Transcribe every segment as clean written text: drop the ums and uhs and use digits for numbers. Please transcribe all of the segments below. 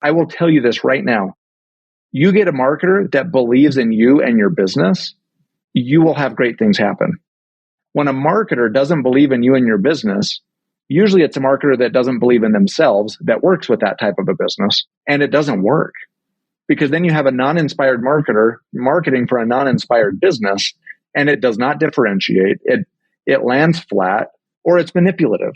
I will tell you this right now. You get a marketer that believes in you and your business, you will have great things happen. When a marketer doesn't believe in you and your business, usually it's a marketer that doesn't believe in themselves that works with that type of a business. And it doesn't work because then you have a non-inspired marketer marketing for a non-inspired business, and it does not differentiate. It lands flat, or it's manipulative.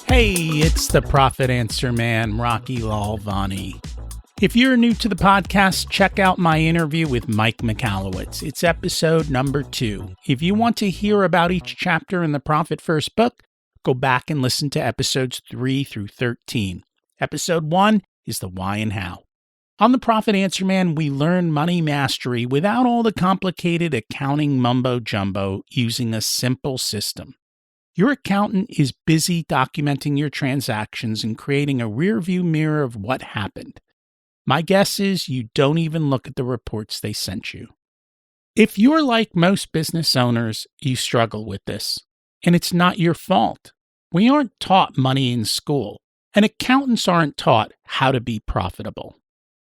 Hey, it's the Profit Answer Man, Rocky Lalvani. If you're new to the podcast, check out my interview with Mike Michalowicz. It's episode number 2. If you want to hear about each chapter in the Profit First book, go back and listen to episodes 3 through 13. Episode 1 is the why and how. On the Profit Answer Man, we learn money mastery without all the complicated accounting mumbo-jumbo using a simple system. Your accountant is busy documenting your transactions and creating a rearview mirror of what happened. My guess is you don't even look at the reports they sent you. If you're like most business owners, you struggle with this. And it's not your fault. We aren't taught money in school, and accountants aren't taught how to be profitable.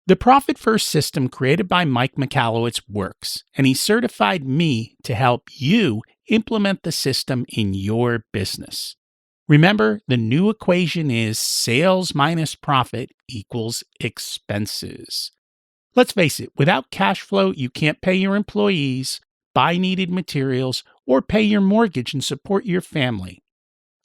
The Profit First system created by Mike Michalowicz works, and he certified me to help you implement the system in your business. Remember, the new equation is sales minus profit equals expenses. Let's face it, without cash flow, you can't pay your employees, buy needed materials, or pay your mortgage and support your family.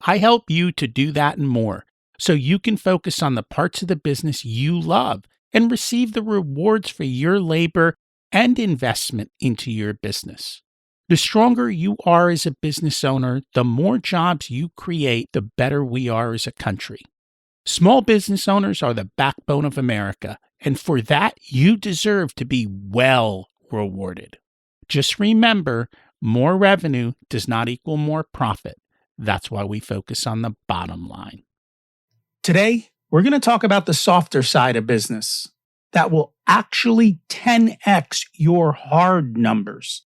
I help you to do that and more, so you can focus on the parts of the business you love and receive the rewards for your labor and investment into your business. The stronger you are as a business owner, the more jobs you create, the better we are as a country. Small business owners are the backbone of America, and for that, you deserve to be well rewarded. Just remember, more revenue does not equal more profit. That's why we focus on the bottom line. Today, we're going to talk about the softer side of business that will actually 10x your hard numbers.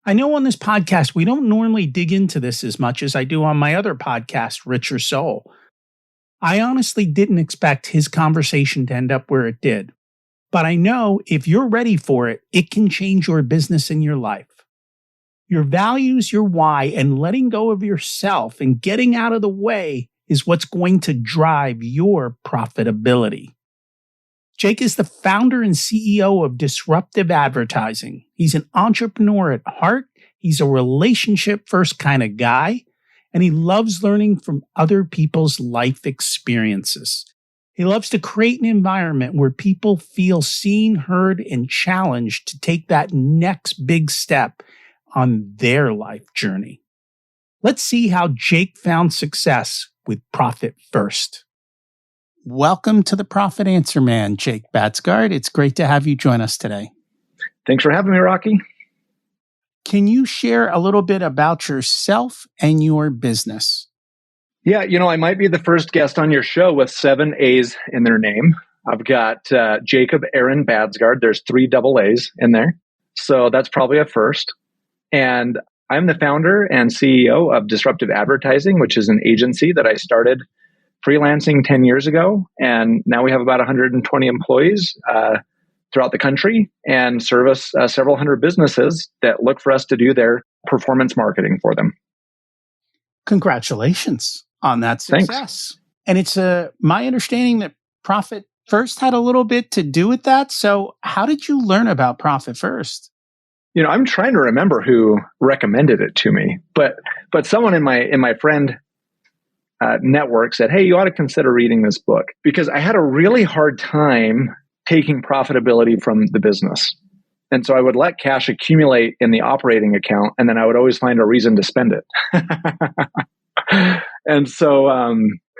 I know on this podcast, we don't normally dig into this as much as I do on my other podcast, Richer Soul. I honestly didn't expect his conversation to end up where it did. But I know if you're ready for it, it can change your business and your life. Your values, your why, and letting go of yourself and getting out of the way is what's going to drive your profitability. Jake is the founder and CEO of Disruptive Advertising. He's an entrepreneur at heart. He's a relationship-first kind of guy, and he loves learning from other people's life experiences. He loves to create an environment where people feel seen, heard, and challenged to take that next big step on their life journey. Let's see how Jake found success with Profit First. Welcome to the Profit Answer Man, Jacob Baadsgaard. It's great to have you join us today. Thanks for having me, Rocky. Can you share a little bit about yourself and your business? Yeah, I might be the first guest on your show with 7 A's in their name. I've got Jacob Aaron Baadsgaard. There's 3 double A's in there. So that's probably a first. And I'm the founder and CEO of Disruptive Advertising, which is an agency that I started freelancing 10 years ago. And now we have about 120 employees throughout the country and service several hundred businesses that look for us to do their performance marketing for them. Congratulations on that success. Thanks. And it's my understanding that Profit First had a little bit to do with that. So how did you learn about Profit First? I'm trying to remember who recommended it to me, but someone in my friend network said, hey, you ought to consider reading this book, because I had a really hard time taking profitability from the business. And so I would let cash accumulate in the operating account, and then I would always find a reason to spend it. And so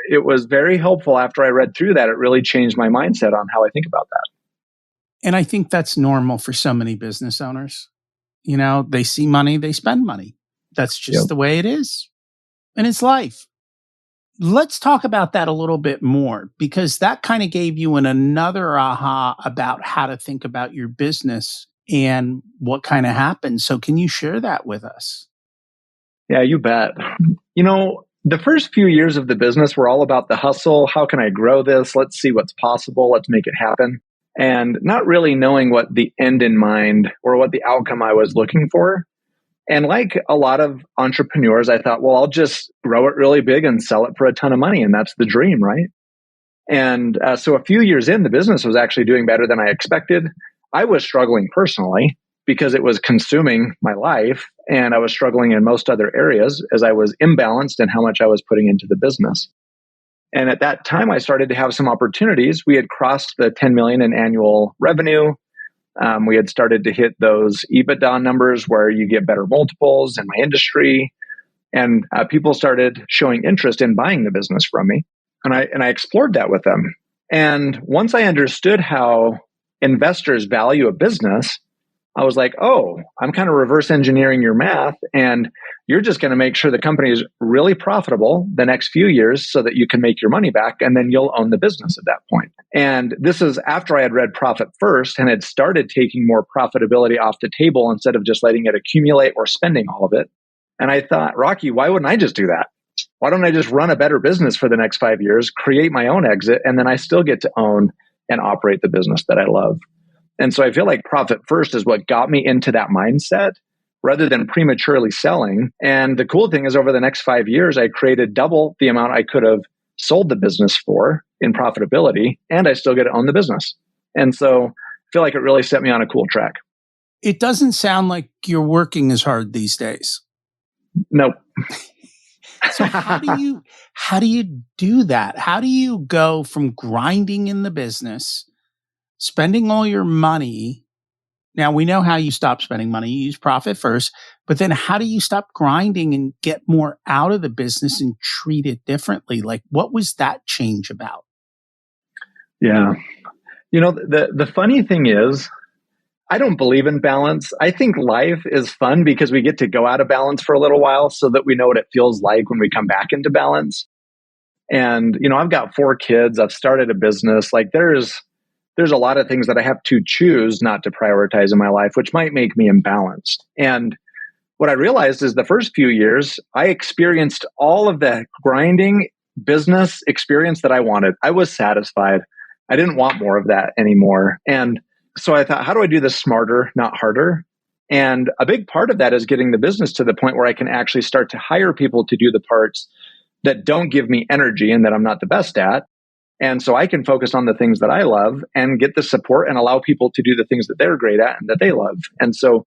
it was very helpful after I read through that. It really changed my mindset on how I think about that. And I think that's normal for so many business owners. They see money, they spend money. That's just the way it is. And it's life. Let's talk about that a little bit more, because that kind of gave you another aha about how to think about your business and what kind of happened. So can you share that with us? Yeah, you bet. The first few years of the business were all about the hustle. How can I grow this? Let's see what's possible. Let's make it happen. And not really knowing what the end in mind or what the outcome I was looking for. And like a lot of entrepreneurs, I thought, well, I'll just grow it really big and sell it for a ton of money. And that's the dream, right? And so a few years in, the business was actually doing better than I expected. I was struggling personally because it was consuming my life, and I was struggling in most other areas as I was imbalanced in how much I was putting into the business. And at that time, I started to have some opportunities. We had crossed the 10 million in annual revenue. We had started to hit those EBITDA numbers where you get better multiples in my industry. And people started showing interest in buying the business from me. And I explored that with them. And once I understood how investors value a business, I was like, oh, I'm kind of reverse engineering your math, and you're just going to make sure the company is really profitable the next few years so that you can make your money back, and then you'll own the business at that point. And this is after I had read Profit First and had started taking more profitability off the table instead of just letting it accumulate or spending all of it. And I thought, Rocky, why wouldn't I just do that? Why don't I just run a better business for the next 5 years, create my own exit, and then I still get to own and operate the business that I love? And so I feel like Profit First is what got me into that mindset rather than prematurely selling. And the cool thing is over the next 5 years, I created double the amount I could have sold the business for in profitability, and I still get to own the business. And so I feel like it really set me on a cool track. It doesn't sound like you're working as hard these days. Nope. So how do you do that? How do you go from grinding in the business, spending all your money? Now we know how you stop spending money. You use Profit First, but then how do you stop grinding and get more out of the business and treat it differently? Like, what was that change about? Yeah. The funny thing is, I don't believe in balance. I think life is fun because we get to go out of balance for a little while so that we know what it feels like when we come back into balance. And, I've got 4 kids. I've started a business. Like there's a lot of things that I have to choose not to prioritize in my life, which might make me imbalanced. And what I realized is the first few years, I experienced all of the grinding business experience that I wanted. I was satisfied. I didn't want more of that anymore. And so I thought, how do I do this smarter, not harder? And a big part of that is getting the business to the point where I can actually start to hire people to do the parts that don't give me energy and that I'm not the best at. And so I can focus on the things that I love and get the support and allow people to do the things that they're great at and that they love. And so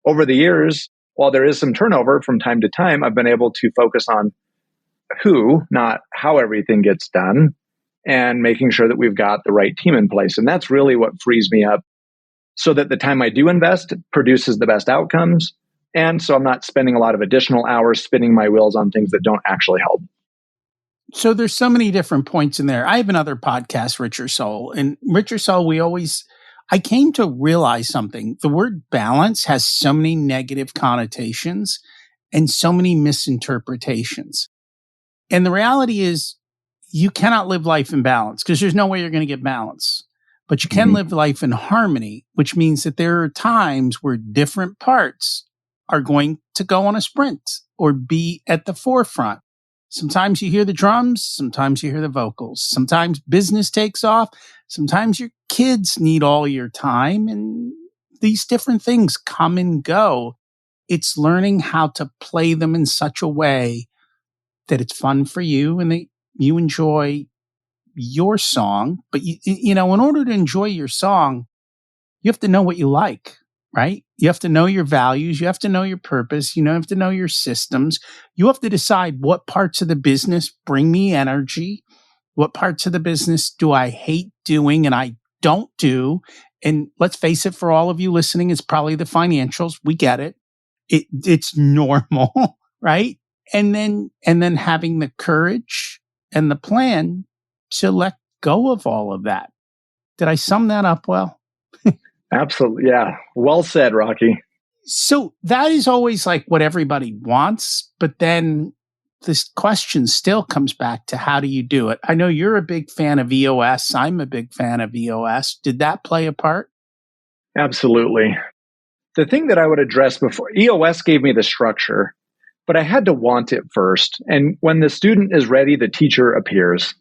over the years, while there is some turnover from time to time, I've been able to focus on who, not how everything gets done, and making sure that we've got the right team in place. And that's really what frees me up so that the time I do invest produces the best outcomes. And so I'm not spending a lot of additional hours spinning my wheels on things that don't actually help. So there's so many different points in there. I have another podcast, Richer Soul. And Richer Soul, I came to realize something. The word balance has so many negative connotations and so many misinterpretations. And the reality is you cannot live life in balance because there's no way you're going to get balance. But you can live life in harmony, which means that there are times where different parts are going to go on a sprint or be at the forefront. Sometimes you hear the drums, sometimes you hear the vocals. Sometimes business takes off, sometimes your kids need all your time, and these different things come and go. It's learning how to play them in such a way that it's fun for you and that you enjoy your song. But in order to enjoy your song, you have to know what you like, right? You have to know your values. You have to know your purpose. You have to know your systems. You have to decide what parts of the business bring me energy. What parts of the business do I hate doing and I don't do? And let's face it, for all of you listening, it's probably the financials. We get it. It's normal, right? And then having the courage and the plan to let go of all of that. Did I sum that up well? Absolutely. Yeah. Well said, Rocky. So that is always like what everybody wants. But then this question still comes back to how do you do it? I know you're a big fan of EOS. I'm a big fan of EOS. Did that play a part? Absolutely. the thing that I would address before, EOS gave me the structure, but I had to want it first. And when the student is ready, the teacher appears.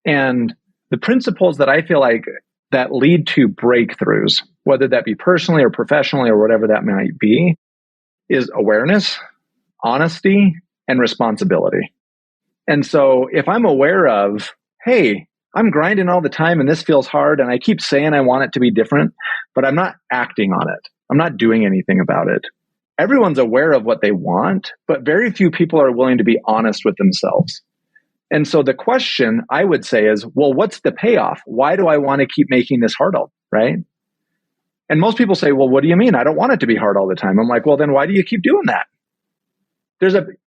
And the principles that I feel like that lead to breakthroughs, whether that be personally or professionally or whatever that might be, is awareness, honesty, and responsibility. And so if I'm aware of, hey, I'm grinding all the time and this feels hard and I keep saying I want it to be different, but I'm not acting on it. I'm not doing anything about it. Everyone's aware of what they want, but very few people are willing to be honest with themselves. And so the question I would say is, well, what's the payoff? Why do I want to keep making this hard, right? And most people say, well, what do you mean? I don't want it to be hard all the time. I'm like, well, then why do you keep doing that?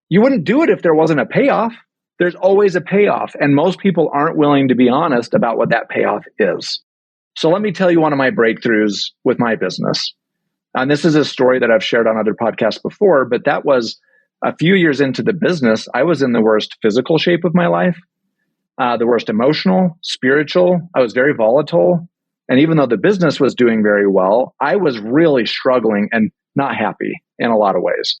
You wouldn't do it if there wasn't a payoff. There's always a payoff. And most people aren't willing to be honest about what that payoff is. So let me tell you one of my breakthroughs with my business. And this is a story that I've shared on other podcasts before, but that was a few years into the business. I was in the worst physical shape of my life, the worst emotional, spiritual. I was very volatile. And even though the business was doing very well, I was really struggling and not happy in a lot of ways.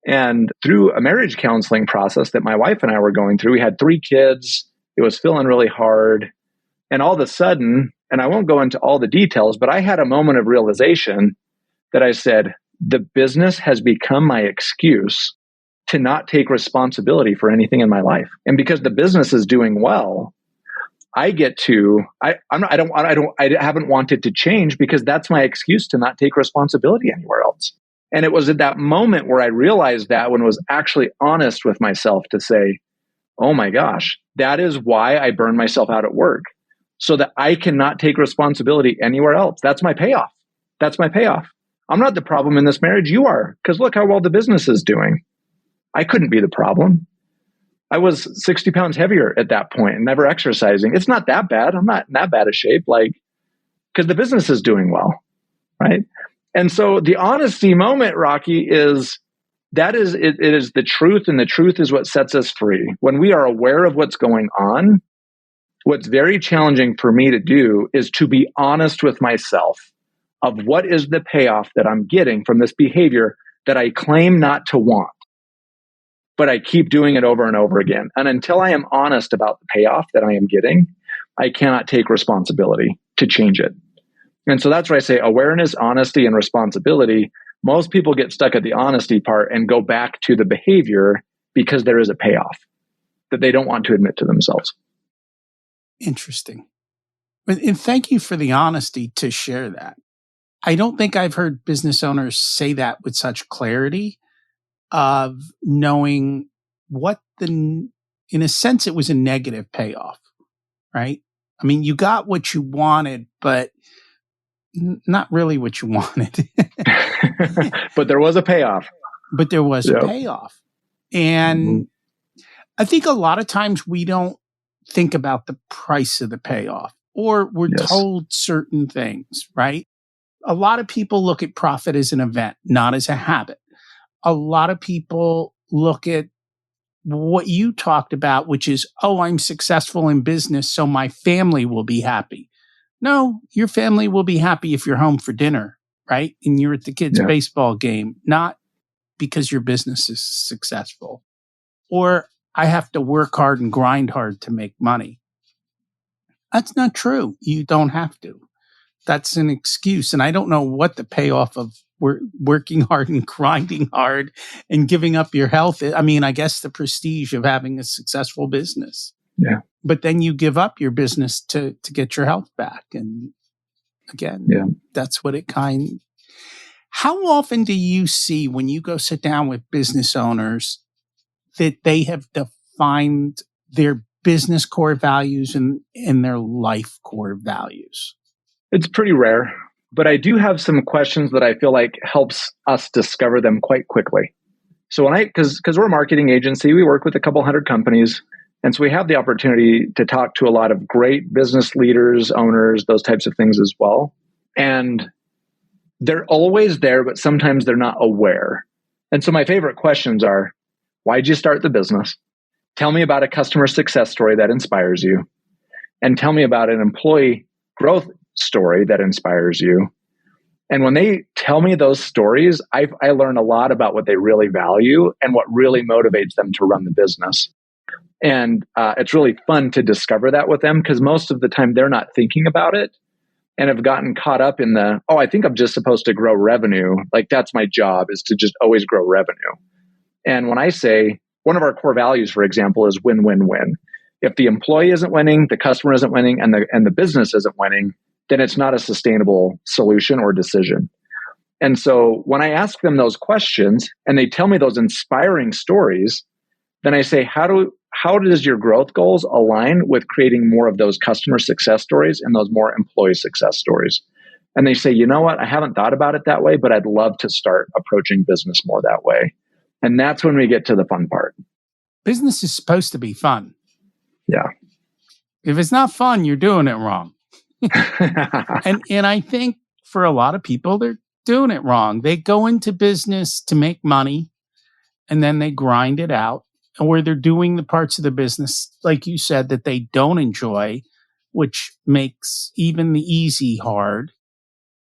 And through a marriage counseling process that my wife and I were going through, we had 3 kids. It was feeling really hard. And all of a sudden, and I won't go into all the details, but I had a moment of realization that I said, the business has become my excuse to not take responsibility for anything in my life. And because the business is doing well, I get to, I haven't wanted to change because that's my excuse to not take responsibility anywhere else. And it was at that moment where I realized that, when I was actually honest with myself, to say, oh my gosh, that is why I burn myself out at work, so that I cannot take responsibility anywhere else. That's my payoff. That's my payoff. I'm not the problem in this marriage. You are, because look how well the business is doing. I couldn't be the problem. I was 60 pounds heavier at that point and never exercising. It's not that bad. I'm not in that bad a shape, because the business is doing well, right? And so the honesty moment, Rocky, is it is the truth, and the truth is what sets us free. When we are aware of what's going on, what's very challenging for me to do is to be honest with myself of what is the payoff that I'm getting from this behavior that I claim not to want, but I keep doing it over and over again. And until I am honest about the payoff that I am getting, I cannot take responsibility to change it. And so that's where I say awareness, honesty, and responsibility. Most people get stuck at the honesty part and go back to the behavior because there is a payoff that they don't want to admit to themselves. Interesting. And thank you for the honesty to share that. I don't think I've heard business owners say that with such clarity, of knowing in a sense, it was a negative payoff, right? I mean, you got what you wanted, but not really what you wanted. But there was a payoff. But there was a payoff. And I think a lot of times we don't think about the price of the payoff, or we're told certain things, right? A lot of people look at profit as an event, not as a habit. A lot of people look at what you talked about, which is, oh, I'm successful in business, so my family will be happy. No, your family will be happy if you're home for dinner, right? And you're at the kids' baseball game, not because your business is successful. Or I have to work hard and grind hard to make money. That's not true. You don't have to. That's an excuse. And I don't know what the payoff of working hard and grinding hard and giving up your health is. I mean, I guess the prestige of having a successful business. Yeah. But then you give up your business to get your health back. And again, that's what it How often do you see, when you go sit down with business owners, that they have defined their business core values and their life core values? It's pretty rare, but I do have some questions that I feel like helps us discover them quite quickly. So because we're a marketing agency, we work with a couple hundred companies. And so we have the opportunity to talk to a lot of great business leaders, owners, those types of things as well. And they're always there, but sometimes they're not aware. And so my favorite questions are, why'd you start the business? Tell me about a customer success story that inspires you. And tell me about an employee growth story that inspires you. And when they tell me those stories, I learn a lot about what they really value and what really motivates them to run the business. And it's really fun to discover that with them, because most of the time they're not thinking about it and have gotten caught up in I think I'm just supposed to grow revenue. Like, that's my job, is to just always grow revenue. And when I say one of our core values, for example, is win, win, win. If the employee isn't winning, the customer isn't winning, and the business isn't winning, then it's not a sustainable solution or decision. And so when I ask them those questions and they tell me those inspiring stories, then I say, how does your growth goals align with creating more of those customer success stories and those more employee success stories? And they say, you know what, I haven't thought about it that way, but I'd love to start approaching business more that way. And that's when we get to the fun part. Business is supposed to be fun. Yeah. If it's not fun, you're doing it wrong. And I think for a lot of people, they're doing it wrong. They go into business to make money, and then they grind it out, or they're doing the parts of the business, like you said, that they don't enjoy, which makes even the easy hard.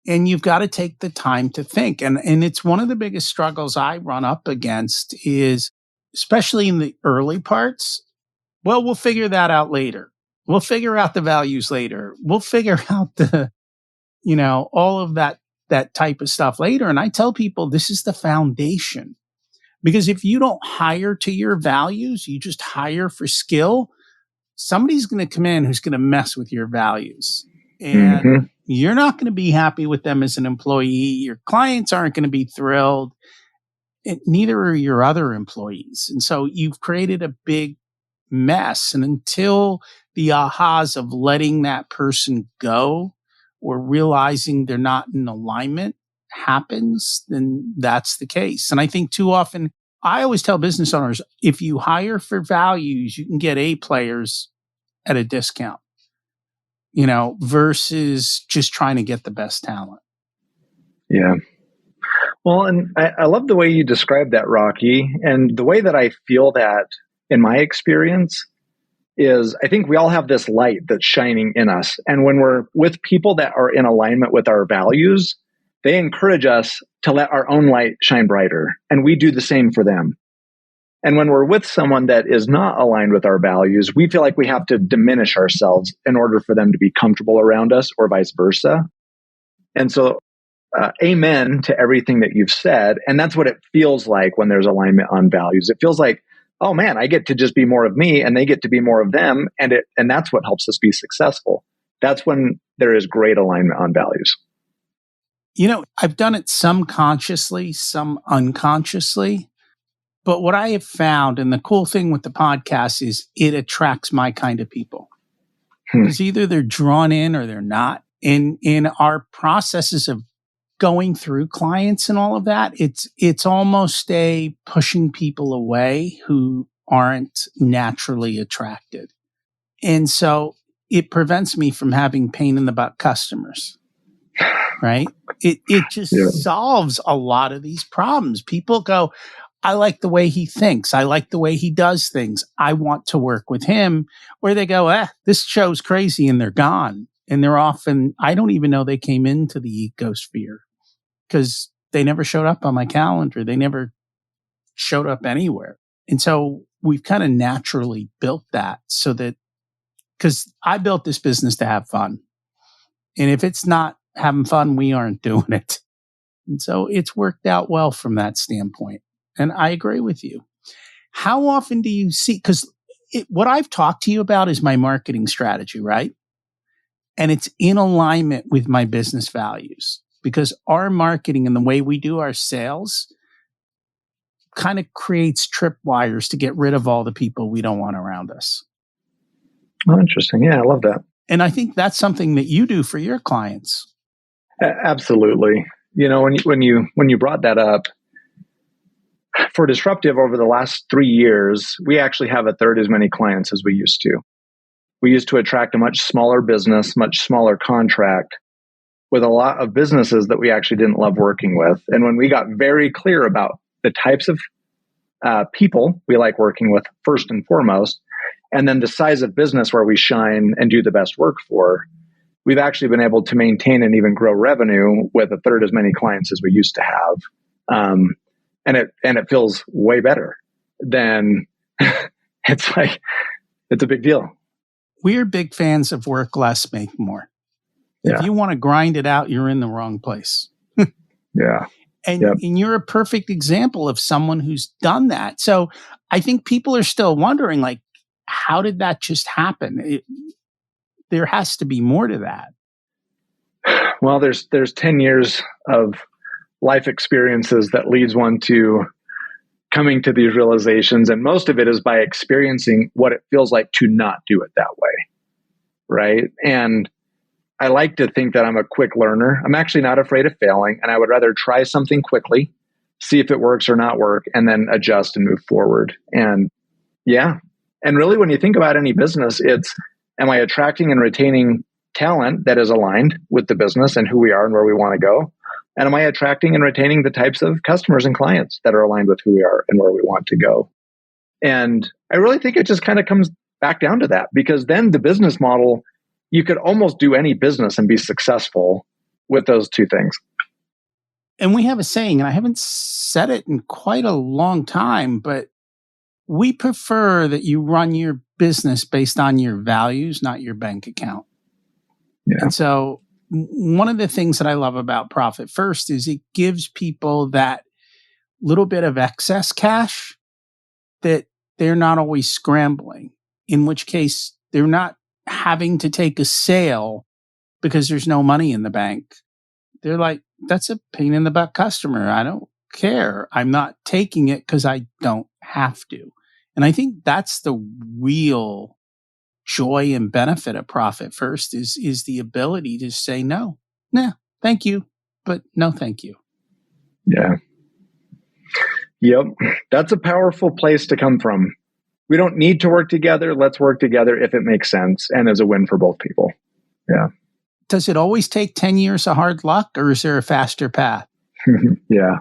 And you've got to take the time to think. And it's one of the biggest struggles I run up against is, especially in the early parts, well, we'll figure that out later. We'll figure out the values later. We'll figure out all of that type of stuff later. And I tell people this is the foundation. Because if you don't hire to your values, you just hire for skill, somebody's going to come in who's going to mess with your values. And you're not going to be happy with them as an employee. Your clients aren't going to be thrilled. And neither are your other employees. And so you've created a big mess. And until the ahas of letting that person go or realizing they're not in alignment happens, then that's the case. And I think too often, I always tell business owners, if you hire for values, you can get A players at a discount, versus just trying to get the best talent. Yeah. Well, and I love the way you described that, Rocky. And the way that I feel that in my experience is, I think we all have this light that's shining in us. And when we're with people that are in alignment with our values, they encourage us to let our own light shine brighter. And we do the same for them. And when we're with someone that is not aligned with our values, we feel like we have to diminish ourselves in order for them to be comfortable around us, or vice versa. And so, amen to everything that you've said. And that's what it feels like when there's alignment on values. It feels like, oh man, I get to just be more of me and they get to be more of them. And that's what helps us be successful. That's when there is great alignment on values. I've done it some consciously, some unconsciously. But what I have found, and the cool thing with the podcast, is it attracts my kind of people. Because either they're drawn in or they're not. In our processes of going through clients and all of that, it's almost a pushing people away who aren't naturally attracted. And so it prevents me from having pain in the butt customers. Right? It just solves a lot of these problems. People go, I like the way he thinks. I like the way he does things. I want to work with him. Or they go, this show's crazy, and they're gone. And they're often, I don't even know they came into the ecosphere because they never showed up on my calendar. They never showed up anywhere. And so we've kind of naturally built that so that, because I built this business to have fun. And if it's not having fun, we aren't doing it. And so it's worked out well from that standpoint. And I agree with you. How often do you see, because what I've talked to you about is my marketing strategy, right? And it's in alignment with my business values, because our marketing and the way we do our sales kind of creates tripwires to get rid of all the people we don't want around us. Oh, interesting. Yeah, I love that. And I think that's something that you do for your clients. Absolutely. When you brought that up, for Disruptive over the last 3 years, we actually have a third as many clients as we used to. We used to attract a much smaller business, much smaller contract with a lot of businesses that we actually didn't love working with. And when we got very clear about the types of people we like working with first and foremost, and then the size of business where we shine and do the best work for, we've actually been able to maintain and even grow revenue with a third as many clients as we used to have. And it feels way better than it's a big deal. We're big fans of work less, make more. Yeah. If you want to grind it out, you're in the wrong place. Yeah. And, Yep. and you're a perfect example of someone who's done that. So I think people are still wondering, like, how did that just happen? There has to be more to that. Well, there's 10 years of life experiences that leads one to coming to these realizations. And most of it is by experiencing what it feels like to not do it that way. Right. And I like to think that I'm a quick learner. I'm actually not afraid of failing, and I would rather try something quickly, see if it works or not work, and then adjust and move forward. And yeah. And really, when you think about any business, it's, am I attracting and retaining talent that is aligned with the business and who we are and where we want to go? And am I attracting and retaining the types of customers and clients that are aligned with who we are and where we want to go? And I really think it just kind of comes back down to that, because then the business model, you could almost do any business and be successful with those two things. And we have a saying, and I haven't said it in quite a long time, but we prefer that you run your business based on your values, not your bank account. Yeah. And so one of the things that I love about Profit First is it gives people that little bit of excess cash that they're not always scrambling, in which case they're not having to take a sale because there's no money in the bank. They're like, that's a pain in the butt customer. I don't care. I'm not taking it because I don't have to. And I think that's the real joy and benefit of Profit First is the ability to say, no, thank you, but no, thank you. Yeah. Yep. That's a powerful place to come from. We don't need to work together. Let's work together if it makes sense and is a win for both people. Yeah. Does it always take 10 years of hard luck, or is there a faster path? Yeah.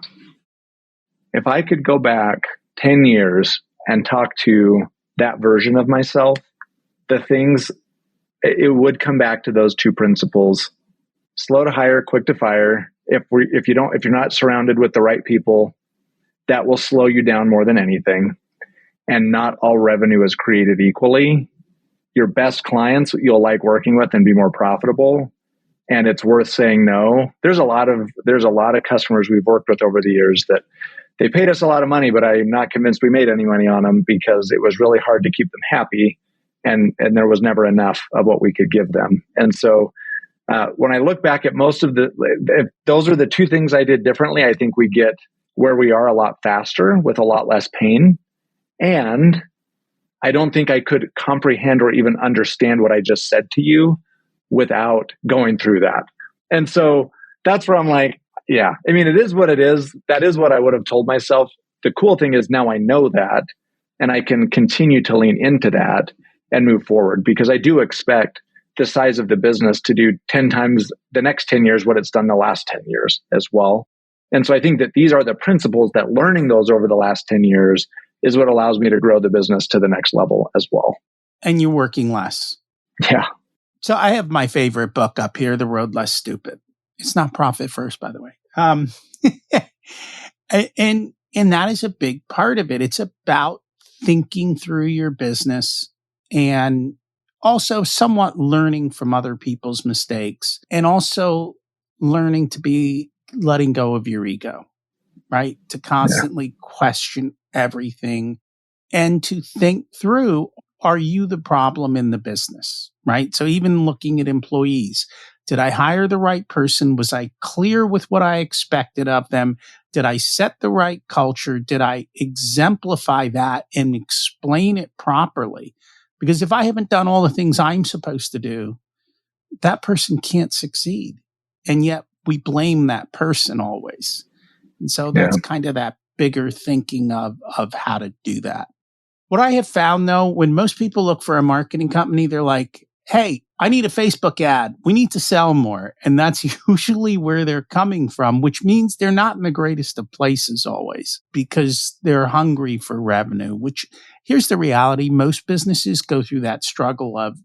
If I could go back 10 years and talk to that version of myself, the things, it would come back to those two principles: slow to hire, quick to fire. If you're not surrounded with the right people, that will slow you down more than anything. And not all revenue is created equally. Your best clients you'll like working with and be more profitable. And it's worth saying no. There's a lot of customers we've worked with over the years that they paid us a lot of money, but I'm not convinced we made any money on them because it was really hard to keep them happy. And there was never enough of what we could give them. And so when I look back at most of if those are the two things I did differently, I think we get where we are a lot faster with a lot less pain. And I don't think I could comprehend or even understand what I just said to you without going through that. And so that's where I'm like, yeah, I mean, it is what it is. That is what I would have told myself. The cool thing is now I know that, and I can continue to lean into that and move forward, because I do expect the size of the business to do 10 times the next 10 years what it's done the last 10 years as well. And so I think that these are the principles that learning those over the last 10 years is what allows me to grow the business to the next level as well. And you're working less. Yeah. So I have my favorite book up here, The Road Less Stupid. It's not Profit First, by the way. And that is a big part of it. It's about thinking through your business and also somewhat learning from other people's mistakes, and also learning to be letting go of your ego, right? To constantly question everything and to think through, are you the problem in the business, right? So even looking at employees, did I hire the right person? Was I clear with what I expected of them? Did I set the right culture? Did I exemplify that and explain it properly? Because if I haven't done all the things I'm supposed to do, that person can't succeed. And yet we blame that person always. And so that's kind of that bigger thinking of how to do that. What I have found, though, when most people look for a marketing company, they're like, hey, I need a Facebook ad. We need to sell more. And that's usually where they're coming from, which means they're not in the greatest of places always, because they're hungry for revenue, which here's the reality. Most businesses go through that struggle of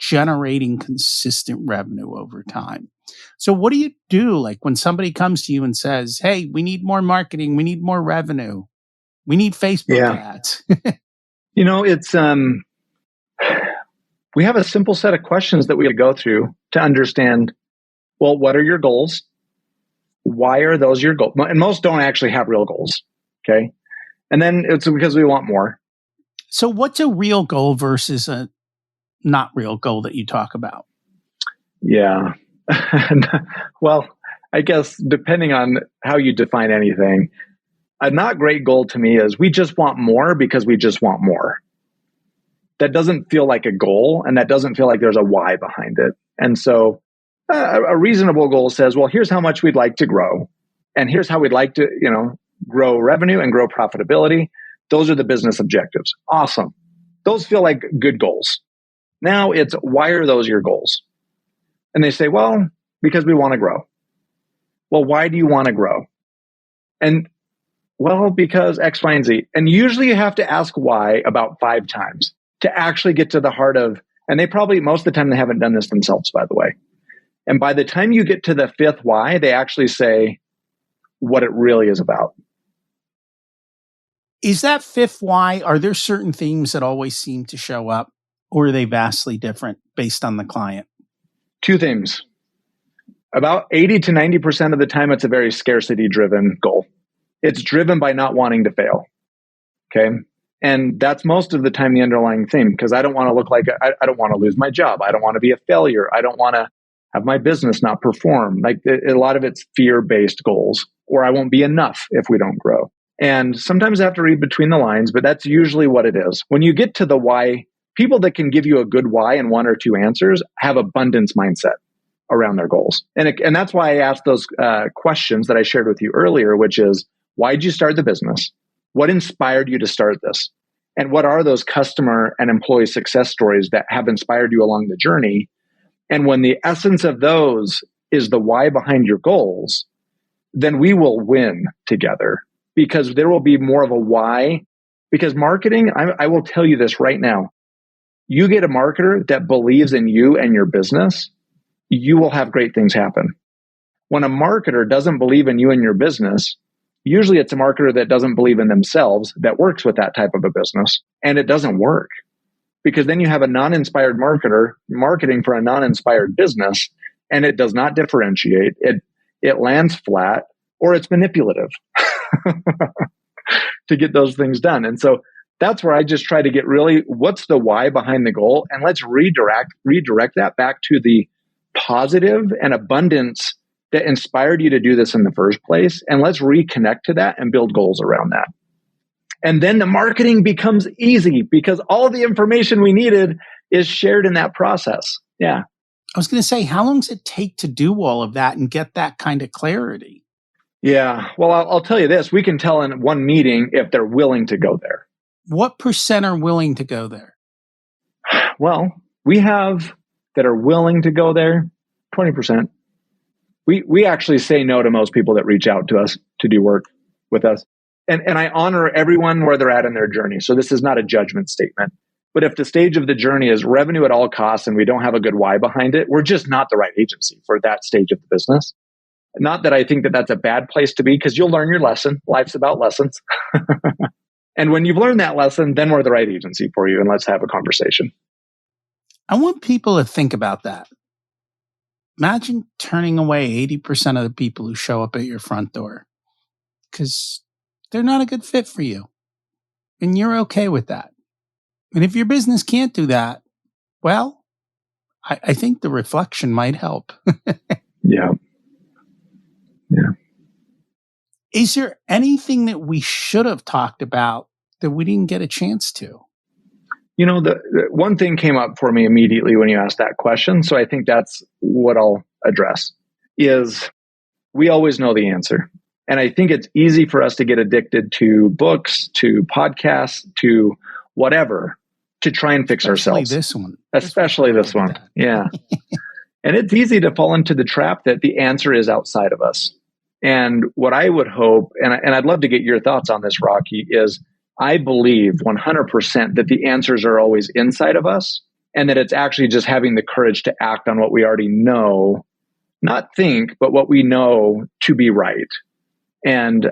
generating consistent revenue over time. So what do you do like when somebody comes to you and says, hey, we need more marketing, we need more revenue, we need Facebook ads? It's we have a simple set of questions that we go through to understand, well, what are your goals? Why are those your goals? And most don't actually have real goals. Okay. And then it's because we want more. So what's a real goal versus a not real goal that you talk about? Yeah. Well, I guess depending on how you define anything, a not great goal to me is we just want more because we just want more. That doesn't feel like a goal, and that doesn't feel like there's a why behind it. And so a reasonable goal says, well, here's how much we'd like to grow. And here's how we'd like to, grow revenue and grow profitability. Those are the business objectives. Awesome. Those feel like good goals. Now it's, why are those your goals? And they say, well, because we want to grow. Well, why do you want to grow? And well, because X, Y, and Z. And usually you have to ask why about 5 times to actually get to the heart of, and they probably, most of the time they haven't done this themselves, by the way. And by the time you get to the 5th why, they actually say what it really is about. Is that 5th why, are there certain themes that always seem to show up, or are they vastly different based on the client? 2 themes. About 80 to 90% of the time, it's a very scarcity-driven goal. It's driven by not wanting to fail. Okay. And that's most of the time the underlying theme, because I don't want to look like, I don't want to lose my job. I don't want to be a failure. I don't want to have my business not perform. Like a lot of it's fear-based goals, or I won't be enough if we don't grow. And sometimes I have to read between the lines, but that's usually what it is. When you get to the why, people that can give you a good why and 1 or 2 answers have abundance mindset around their goals. And that's why I asked those questions that I shared with you earlier, which is, why did you start the business? What inspired you to start this? And what are those customer and employee success stories that have inspired you along the journey? And when the essence of those is the why behind your goals, then we will win together, because there will be more of a why. Because marketing, I will tell you this right now, you get a marketer that believes in you and your business, you will have great things happen. When a marketer doesn't believe in you and your business, usually it's a marketer that doesn't believe in themselves that works with that type of a business, and it doesn't work. Because then you have a non-inspired marketer marketing for a non-inspired business, and it does not differentiate. It lands flat, or it's manipulative to get those things done. And so that's where I just try to get really, what's the why behind the goal? And let's redirect that back to the positive and abundance that inspired you to do this in the first place. And let's reconnect to that and build goals around that. And then the marketing becomes easy, because all the information we needed is shared in that process. Yeah. I was going to say, how long does it take to do all of that and get that kind of clarity? Yeah. Well, I'll tell you this. We can tell in one meeting if they're willing to go there. What % are willing to go there? Well, we have that are willing to go there, 20%. We actually say no to most people that reach out to us to do work with us. And I honor everyone where they're at in their journey. So this is not a judgment statement. But if the stage of the journey is revenue at all costs and we don't have a good why behind it, we're just not the right agency for that stage of the business. Not that I think that that's a bad place to be, because you'll learn your lesson. Life's about lessons. And when you've learned that lesson, then we're the right agency for you, and let's have a conversation. I want people to think about that. Imagine turning away 80% of the people who show up at your front door because they're not a good fit for you. And you're okay with that. And if your business can't do that, well, I think the reflection might help. Yeah. Yeah. Is there anything that we should have talked about that we didn't get a chance to? You know, the one thing came up for me immediately when you asked that question. So I think that's what I'll address is we always know the answer. And I think it's easy for us to get addicted to books, to podcasts, to whatever, to try and fix ourselves. Especially this one. Yeah. And it's easy to fall into the trap that the answer is outside of us. And what I would hope, and I'd love to get your thoughts on this, Rocky, is I believe 100% that the answers are always inside of us. and that it's actually just having the courage to act on what we already know, not think, but what we know to be right. And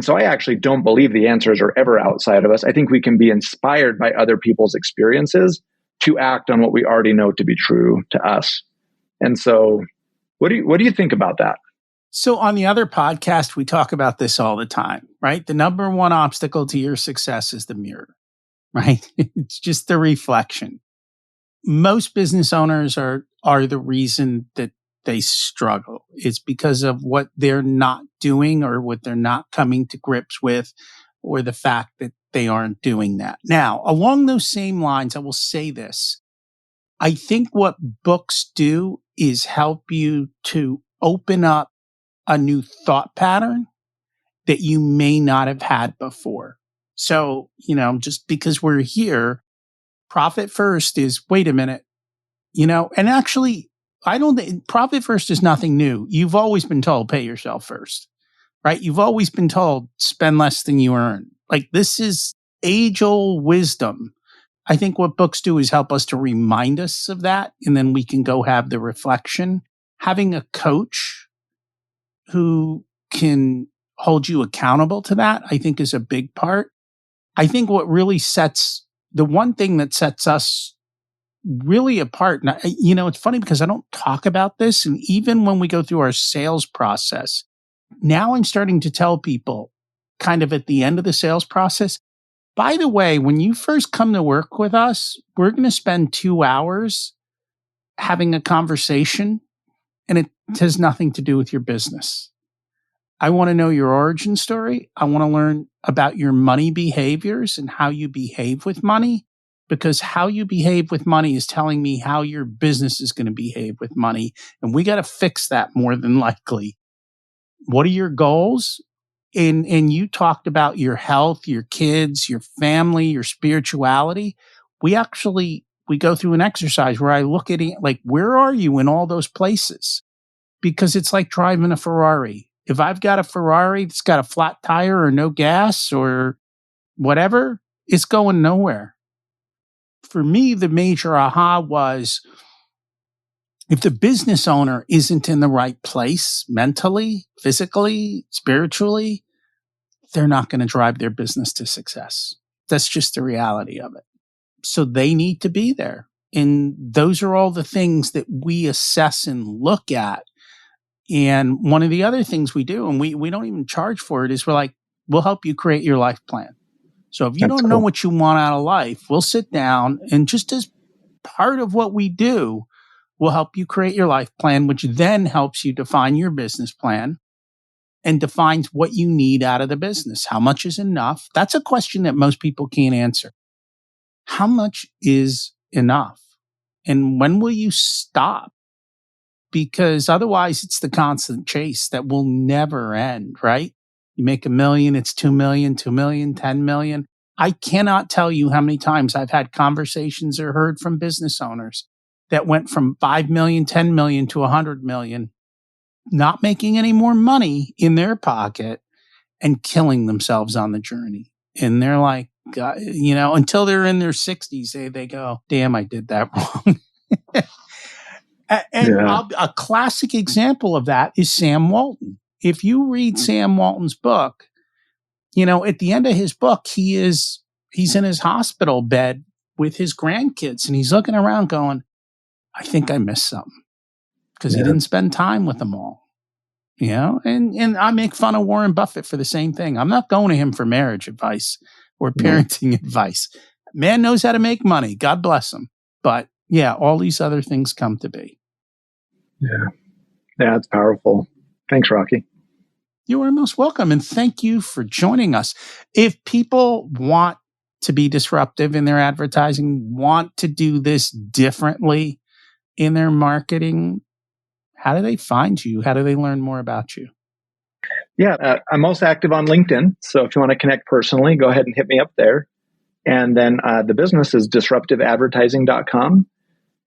so I actually don't believe the answers are ever outside of us. I think we can be inspired by other people's experiences to act on what we already know to be true to us. And so what do you think about that? So on the other podcast, we talk about this all the time, right? The number one obstacle to your success is the mirror, right? It's just the reflection. Most business owners are the reason that they struggle. It's because of what they're not doing or what they're not coming to grips with, or the fact that they aren't doing that. Now, along those same lines, I will say this. I think what books do is help you to open up a new thought pattern that you may not have had before. So, just because we're here, profit first is, wait a minute, and actually, I don't think profit first is nothing new. You've always been told pay yourself first, right? You've always been told spend less than you earn. Like, this is age old wisdom. I think what books do is help us to remind us of that. And then we can go have the reflection. Having a coach who can hold you accountable to that, I think, is a big part. I think what really the one thing that sets us really apart. And it's funny because I don't talk about this. And even when we go through our sales process, now I'm starting to tell people kind of at the end of the sales process, by the way, when you first come to work with us, we're going to spend 2 hours having a conversation, and it has nothing to do with your business. I want to know your origin story. I want to learn about your money behaviors and how you behave with money, because how you behave with money is telling me how your business is going to behave with money. And we got to fix that more than likely. What are your goals? And you talked about your health, your kids, your family, your spirituality. We go through an exercise where I look at it like, where are you in all those places? Because it's like driving a Ferrari. If I've got a Ferrari that's got a flat tire or no gas or whatever, it's going nowhere. For me, the major aha was, if the business owner isn't in the right place mentally, physically, spiritually, they're not going to drive their business to success. That's just the reality of it. So they need to be there. And those are all the things that we assess and look at. And one of the other things we do, and we don't even charge for it, is we'll help you create your life plan. So if you don't know what you want out of life, we'll sit down, and just as part of what we do, we'll help you create your life plan, which then helps you define your business plan and defines what you need out of the business. How much is enough? That's a question that most people can't answer. How much is enough? And when will you stop? Because otherwise it's the constant chase that will never end, right? You make $1 million, it's 2 million, 2 million, 10 million. I cannot tell you how many times I've had conversations or heard from business owners that went from 5 million, 10 million to 100 million, not making any more money in their pocket and killing themselves on the journey. And they're like, until they're in their 60s, they go, damn, I did that wrong. A classic example of that is Sam Walton. If you read Sam Walton's book, at the end of his book, he's in his hospital bed with his grandkids, and he's looking around going, I think I missed something, because he didn't spend time with them all. And I make fun of Warren Buffett for the same thing. I'm not going to him for marriage advice or parenting advice. Man knows how to make money. God bless him. But yeah, all these other things come to be. Yeah, it's powerful. Thanks, Rocky. You are most welcome. And thank you for joining us. If people want to be disruptive in their advertising, want to do this differently in their marketing, how do they find you? How do they learn more about you? Yeah, I'm most active on LinkedIn. So if you want to connect personally, go ahead and hit me up there. And then the business is disruptiveadvertising.com.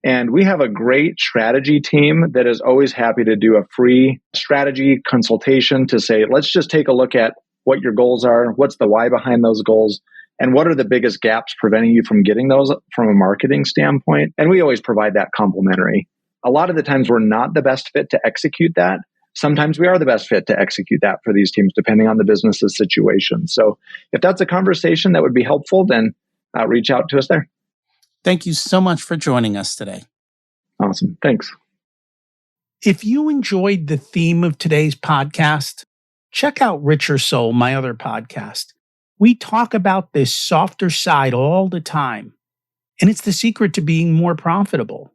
And we have a great strategy team that is always happy to do a free strategy consultation to say, let's just take a look at what your goals are, what's the why behind those goals, And what are the biggest gaps preventing you from getting those from a marketing standpoint? And we always provide that complementary. A lot of the times we're not the best fit to execute that. Sometimes we are the best fit to execute that for these teams, depending on the business's situation. So if that's a conversation that would be helpful, then reach out to us there. Thank you so much for joining us today. Awesome. Thanks. If you enjoyed the theme of today's podcast, check out Richer Soul, my other podcast. We talk about this softer side all the time, and it's the secret to being more profitable.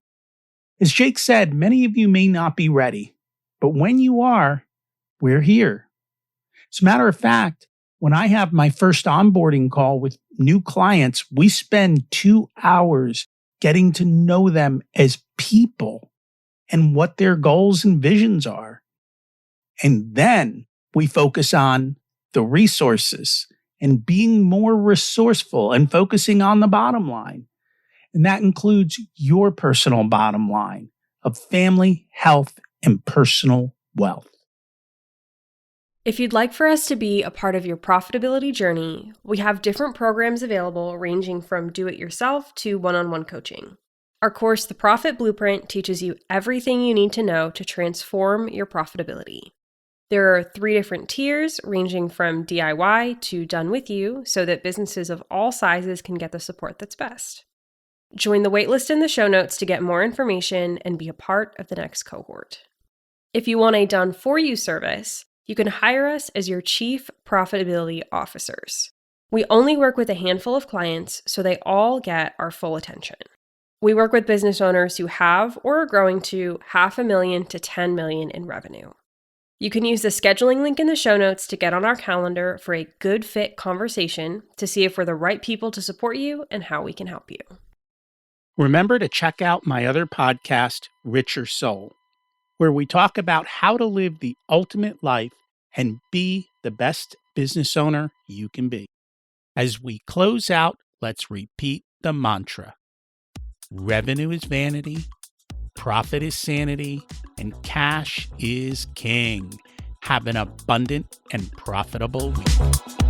As Jake said, many of you may not be ready, but when you are, we're here. As a matter of fact, when I have my first onboarding call with new clients, we spend 2 hours getting to know them as people and what their goals and visions are. And then we focus on the resources and being more resourceful and focusing on the bottom line. And that includes your personal bottom line of family, health, and personal wealth. If you'd like for us to be a part of your profitability journey, we have different programs available ranging from do-it-yourself to one-on-one coaching. Our course, The Profit Blueprint, teaches you everything you need to know to transform your profitability. There are 3 different tiers ranging from DIY to done with you so that businesses of all sizes can get the support that's best. Join the waitlist in the show notes to get more information and be a part of the next cohort. If you want a done for you service, you can hire us as your chief profitability officers. We only work with a handful of clients, so they all get our full attention. We work with business owners who have or are growing to $500,000 to $10 million in revenue. You can use the scheduling link in the show notes to get on our calendar for a good fit conversation to see if we're the right people to support you and how we can help you. Remember to check out my other podcast, Richer Soul, where we talk about how to live the ultimate life and be the best business owner you can be. As we close out, let's repeat the mantra. Revenue is vanity, profit is sanity, and cash is king. Have an abundant and profitable week.